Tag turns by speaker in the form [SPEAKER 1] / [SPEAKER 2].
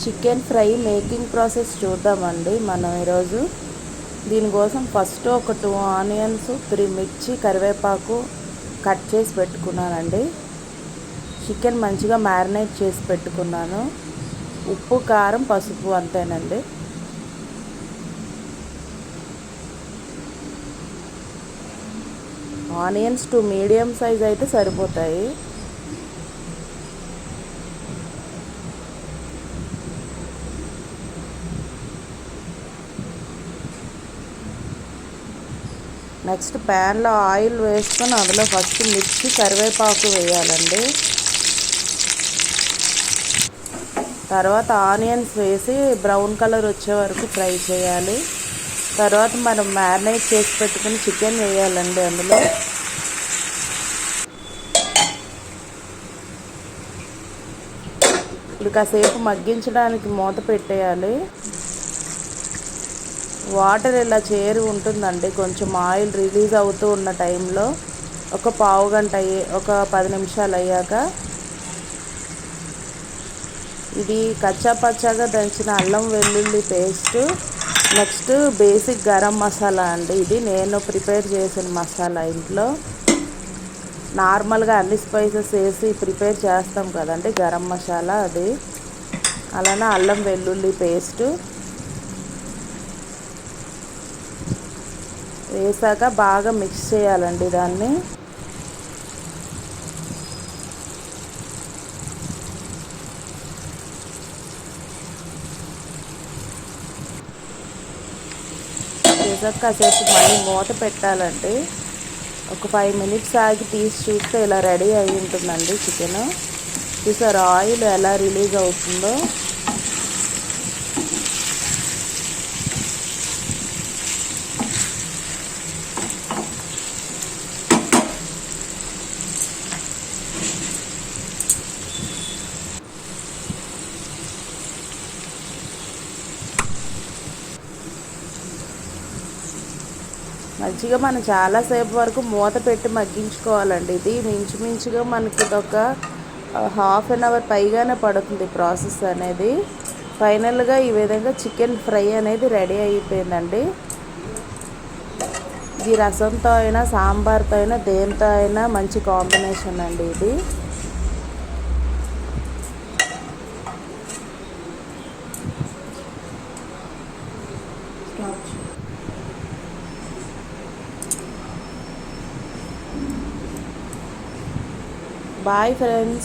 [SPEAKER 1] Chicken fry making process చూద్దామండి మనం ఈరోజు. దీనికోసం ఫస్ట్ ఒక 2 ఆనియన్స్, 3 మిర్చి, కరివేపాకు కట్ చేసి పెట్టుకున్నానండి. చికెన్ మంచిగా మ్యారినేట్ చేసి పెట్టుకున్నాను. ఉప్పు, కారం, పసుపు అంతేనండి. ఆనియన్స్ 2 మీడియం సైజ్ అయితే సరిపోతాయి. నెక్స్ట్ ప్యాన్లో ఆయిల్ వేసుకొని అందులో ఫస్ట్ మిర్చి, కరివేపాకు వేయాలండి. తర్వాత ఆనియన్స్ వేసి బ్రౌన్ కలర్ వచ్చే వరకు ఫ్రై చేయాలి. తర్వాత మనం మ్యారినేట్ చేసి పెట్టుకుని చికెన్ వేయాలండి అందులో. ఇప్పుడు కాసేపు మగ్గించడానికి మూత పెట్టేయాలి. వాటర్ ఇలా చేరి ఉంటుందండి. కొంచెం ఆయిల్ రిలీజ్ అవుతూ ఉన్న టైంలో ఒక పావు గంట ఒక 10 నిమిషాలు అయ్యాక ఇది కచ్చా పచ్చాగా దంచిన అల్లం వెల్లుల్లి paste, next basic garam masala అండి. ఇది నేను ప్రిపేర్ చేసిన మసాలా. ఇంట్లో నార్మల్గా అన్ని స్పైసెస్ వేసి ప్రిపేర్ చేస్తాం కదండి గరం మసాలా, అది. అలానే అల్లం వెల్లుల్లి పేస్ట్ వేసాక బాగా మిక్స్ చేయాలండి దాన్ని. చేసాక కాసేపు మళ్ళీ మూత పెట్టాలండి. ఒక 5 మినిట్స్ ఆగి తీసి చూస్తే ఇలా రెడీ అయి ఉంటుందండి చికెన్. చూసారు ఆయిల్ ఎలా రిలీజ్ అవుతుందో. మంచిగా మనం చాలాసేపు వరకు మూత పెట్టి మగ్గించుకోవాలండి. ఇది మించుమించుగా మనకి ఒక హాఫ్ అన్ అవర్ పైగానే పడుతుంది ప్రాసెస్ అనేది. ఫైనల్గా ఈ విధంగా చికెన్ ఫ్రై అనేది రెడీ అయిపోయిందండి. ఇది రసంతో అయినా, సాంబార్తో అయినా, దేనితో అయినా మంచి కాంబినేషన్ అండి ఇది. Bye friends.